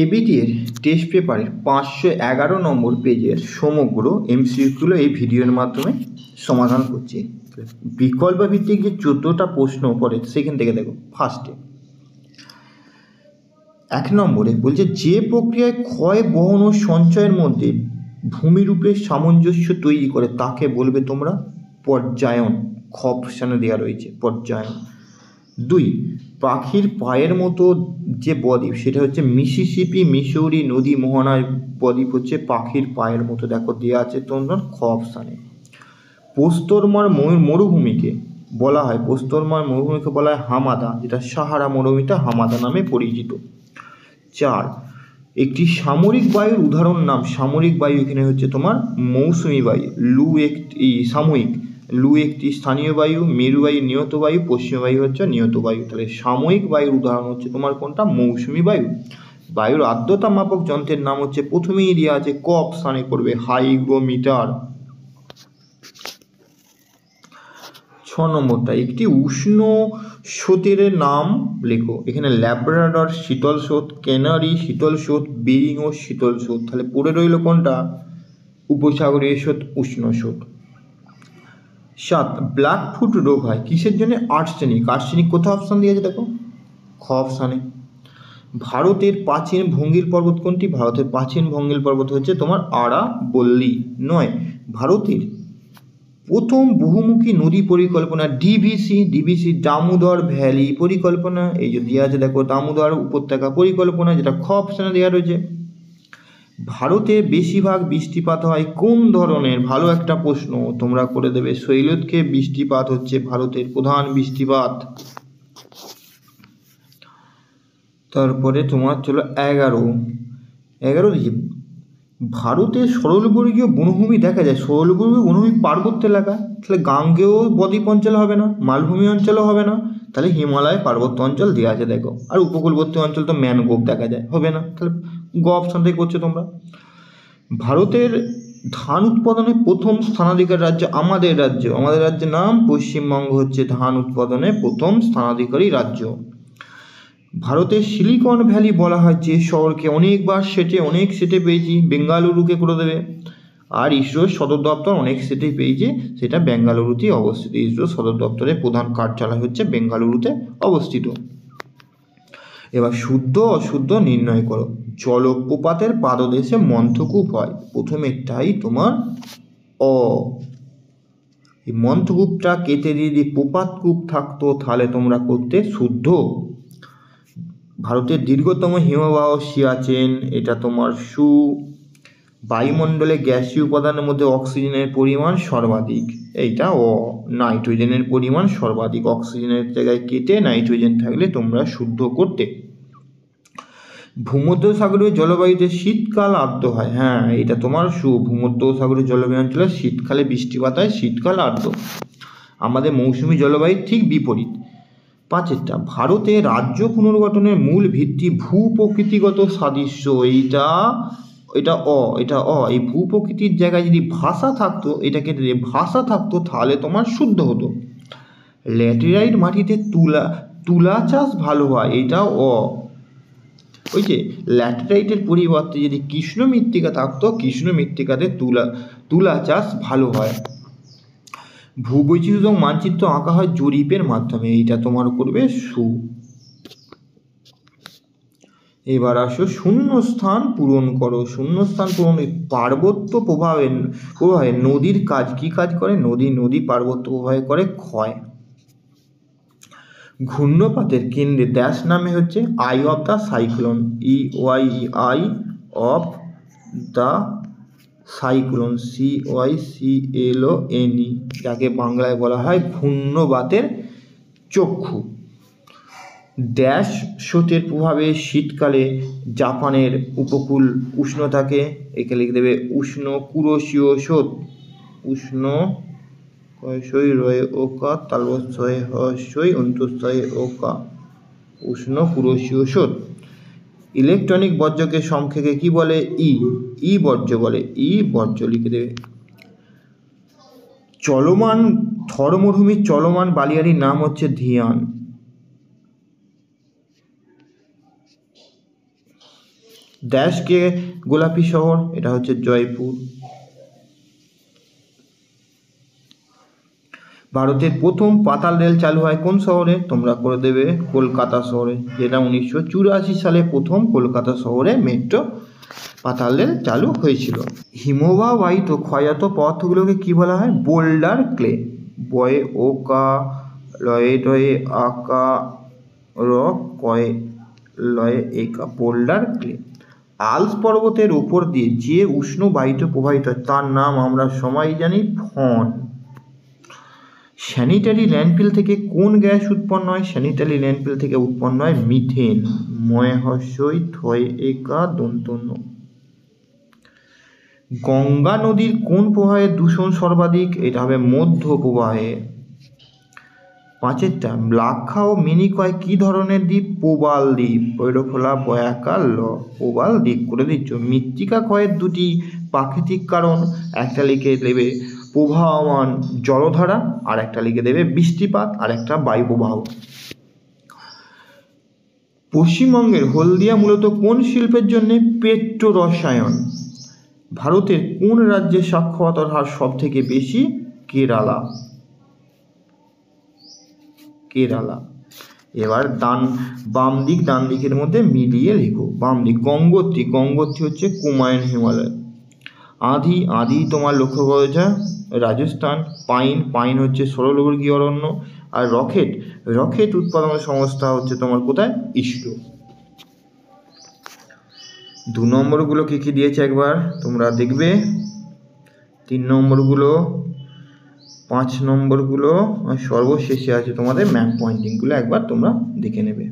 এবিটির test পেপারের 511 নম্বর পেজের সমগ্র এমসিকিউগুলো এই ভিডিওর মাধ্যমে সমাধান করছি। বিকল্প ভিত্তিক যে 14টা প্রশ্ন পড়ে সেখান থেকে দেখো। ফার্স্টে 1 নম্বরে বলছে, যে প্রক্রিয়ায় ক্ষয়, বহন ও সঞ্চয়ের মধ্যে ভূমিরূপের সামঞ্জস্য তৈরি করে তাকে বলবে তোমরা পর্যায়ন। খ অপশানে দেওয়া রয়েছে পর্যায়ন। 2, পাখির পায়ের মতো যে বদ্বীপ সেটা হচ্ছে মিসিসিপি, মিসৌরি নদী মোহনার বদ্বীপ হচ্ছে পাখির পায়ের মতো, দেখো দেওয়া আছে তোমার খ অপশানে। প্রস্তরময় মরুভূমিকে বলা হয় হামাদা, যেটা সাহারা মরুভূমিটা হামাদা নামে পরিচিত। 4, একটি সামরিক বায়ুর উদাহরণ নাম। সামরিক বায়ু এখানে হচ্ছে তোমার মৌসুমী বায়ু। লু একটি সাময়িক, লু একটি স্থানীয় বায়ু, মেরু বায়ু নিয়ত বায়ু, পশ্চিম বায়ু হচ্ছে নিয়ত বায়ু। তাহলে সাময়িক বায়ুর উদাহরণ হচ্ছে তোমার কোনটা? মৌসুমী বায়ু। বায়ুর আর্দ্রতা মাপক যন্ত্রের নাম হচ্ছে, প্রথমেই দেওয়া আছে ক অপশানে করবে, হাইগ্রোমিটার। 6 নম্বরটা, একটি উষ্ণ স্রোতের নাম লেখো। এখানে ল্যাব্রাডর শীতল স্রোত, ক্যানারি শীতল স্রোত, বেরিং ও শীতল স্রোত। তাহলে পড়ে রইল কোনটা? উপসাগরীয় স্রোত, উষ্ণ স্রোত। 7, ব্ল্যাকফুট রোগ হয় কিসের জন্য? আর্সেনিক। আর্সেনিক কোথাও অপশান দিয়েছে দেখো, খ অপশানে। ভারতের প্রাচীন ভঙ্গিল পর্বত কোনটি? ভারতের প্রাচীন ভঙ্গিল পর্বত হচ্ছে তোমার আরাবল্লী। 9, ভারতের প্রথম বহুমুখী নদী পরিকল্পনা ডিভিসি দামোদর ভ্যালি পরিকল্পনা। এই যে দেওয়া আছে দেখো, দামোদর উপত্যকা পরিকল্পনা, যেটা খ অপশানে দেওয়া রয়েছে। ভারতে বেশিরভাগ বৃষ্টিপাত হয় কোন ধরনের? ভালো একটা প্রশ্ন, তোমরা করে দেবে। শৈলক্ষে বৃষ্টিপাত হচ্ছে ভারতের প্রধান বৃষ্টিপাত। তারপরে তোমার চলো 11 দেখি, ভারতের সরলবর্গীয় বনভূমি দেখা যায়। সরলবর্গীয় বনভূমি পার্বত্য এলাকা, তাহলে গাঙ্গেয় বদ্বীপ অঞ্চল হবে না, মালভূমি অঞ্চলও হবে না, তাহলে হিমালয় পার্বত্য অঞ্চল দেওয়া আছে দেখো। আর উপকূলবর্তী অঞ্চল তো ম্যানগ্রোভ দেখা যায়, হবে না, তাহলে গ অপশান থেকে করছো তোমরা। ভারতের ধান উৎপাদনে প্রথম স্থানাধিকারী রাজ্য আমাদের রাজ্যের নাম পশ্চিমবঙ্গ হচ্ছে ধান উৎপাদনে প্রথম স্থানাধিকারী রাজ্য। ভারতের সিলিকন ভ্যালি বলা হয় যে শহরকে অনেক সেটে পেয়েছি, বেঙ্গালুরুকে করে দেবে। আর ইসরোর সদর দপ্তর অনেক সেটে পেয়েছে, সেটা বেঙ্গালুরুতেই অবস্থিত। ইসরোর সদর দপ্তরের প্রধান কার্যালয় হচ্ছে বেঙ্গালুরুতে অবস্থিত। এবার শুদ্ধ অশুদ্ধ নির্ণয় করো। জলপ্রপাতের পাদদেশে মন্থকূপ হয়, প্রথমেরটাই তোমার অ। এই মন্থকূপটা কেটে দিয়ে যদি প্রপাতকূপ থাকতো তাহলে তোমরা করতে শুদ্ধ। ভারতের দীর্ঘতম হিমবাহ সিয়াচেন, এটা তোমার সু। বায়ুমণ্ডলে গ্যাসীয় উপাদানের মধ্যে অক্সিজেনের পরিমাণ সর্বাধিক, এইটা অ। নাইট্রোজেনের পরিমাণ সর্বাধিক, অক্সিজেনের জায়গায় কেটে নাইট্রোজেন থাকলে তোমরা শুদ্ধ করতে। ভূমধ্যসাগরীয় জলবায়ুতে শীতকাল আর্দ্র হয়, হ্যাঁ এটা তোমার সু। ভূমধ্যসাগরীয় জলবায়ু অঞ্চলে শীতকালে বৃষ্টিপাত হয়, শীতকাল আর্দ্র। আমাদের মৌসুমী জলবায়ুর ঠিক বিপরীত। 5, ভারতে রাজ্য পুনর্গঠনের মূল ভিত্তি ভূপ্রকৃতিগত সাদৃশ্য, এটা অ। এই ভূপ্রকৃতির জায়গায় যদি ভাষা থাকতো, এটাকে যদি ভাষা থাকতো তাহলে তোমার শুদ্ধ হতো। ল্যাটেরাইট মাটিতে তুলা চাষ ভালো হয়, এটাও অ। ওই যে ল্যাটেরাইটের পরিবর্তে যদি কৃষ্ণ মৃত্তিকা থাকতো, কৃষ্ণ মৃত্তিকাতে তুলা চাষ ভালো হয়। ভূবৈচিত্র্য মানচিত্র আঁকা হয় জরিপের মাধ্যমে, এইটা তোমার করবে সু। এবার আসো শূন্যস্থান পূরণ করো। শূন্যস্থান পূরণ, পার্বত্য প্রভাবে নদীর কাজ কি কাজ করে? নদী পার্বত্য প্রভাবে করে ক্ষয়। ঘূর্ণপাতের কেন্দ্রে ড্যাশ নামে হচ্ছে I of the cyclone, I of the cyclone, CYCLONE, যাকে বাংলায় বলা হয় ঘূর্ণবাতের চক্ষু। ড্যাশ স্রোতের প্রভাবে শীতকালে জাপানের উপকূল উষ্ণ থাকে, একে লিখে দেবে উষ্ণ কুরোশীয় স্রোত। উষ্ণ কয়সই রয়ে ওকা তালবস্যয় হস্যই অন্তুস্তয় ওকা, উষ্ণ কুরোশীয় স্রোত। ইলেকট্রনিক বর্জ্যকে সংক্ষেপে কি বলে? ই বর্জ্য বলে, ই বর্জ্য লিখে দেবে। চলমান থর মরুভূমির চলমান বালিয়াড়ির নাম হচ্ছে ধিয়ান। দেশকে গোলাপি শহর, এটা হচ্ছে জয়পুর। ভারতের প্রথম পাতাল রেল চালু হয় কোন শহরে? তোমরা করে দেবে কলকাতা শহরে, যেটা 1984 সালে প্রথম কলকাতা শহরে মেট্রো পাতাল রেল চালু হয়েছিল। হিমবাহ বাহিত ক্ষয়জাত পদার্থগুলোকে কি বলা হয়? Boulder clay. বয়ে ওকা, লয়ে টয়ে আকা, র কয়ে লয়ে একা, বোল্ডার ক্লে। আল্পস পর্বতের উপর দিয়ে যে উষ্ণ বায়ু প্রবাহিত হয় তার নাম আমরা সবাই জানি ফন। স্যানিটারি ল্যান্ডফিল থেকে কোন গ্যাস উৎপন্ন হয়? স্যানিটারি ল্যান্ডফিল থেকে উৎপন্ন হয় মিথেন। ময় হর্ষই থয় একা দন্ত ন। গঙ্গা নদীর কোন প্রবাহে দূষণ সর্বাধিক? এটা হবে মধ্য প্রবাহে। 5টা লাক্ষা ও মিনিকয় কি ধরনের দ্বীপ? প্রবাল দ্বীপ। পৈরখোলা বয়াকার ল, প্রবাল দ্বীপ করে দিচ্ছ। মৃত্তিকা ক্ষয়ের দুটি প্রাকৃতিক কারণ, একটা লিখে দেবে প্রবাহমান জলধারা, আর একটা লিখে দেবে বৃষ্টিপাত, আর একটা বায়ুপ্রবাহ। পশ্চিমবঙ্গের হলদিয়া মূলত কোন শিল্পের জন্য? পেট্রো রসায়ন। ভারতের কোন রাজ্যের সাক্ষরতার হার সব থেকে বেশি? কেরালা। কেরালা। এবার বাম দিক ডান দিকের মধ্যে মিলিয়ে লেখো। বাম দিক গঙ্গোত্রী, গঙ্গোত্রী হচ্ছে কুমায়ুন হিমালয়। আদি তোমার লক্ষ্য করেছে রাজস্থান। পাইন হচ্ছে সরলবর্গীয় অরণ্য। আর রকেট উৎপাদনের সংস্থা হচ্ছে তোমার কোথায়? ইসরো। 2 নম্বরগুলো কি দিয়েছে একবার তোমরা দেখবে, 3 নম্বরগুলো, 5 নম্বরগুলো, আর সর্বশেষে আছে তোমাদের ম্যাপ পয়েন্টিংগুলো একবার তোমরা দেখে নেবে।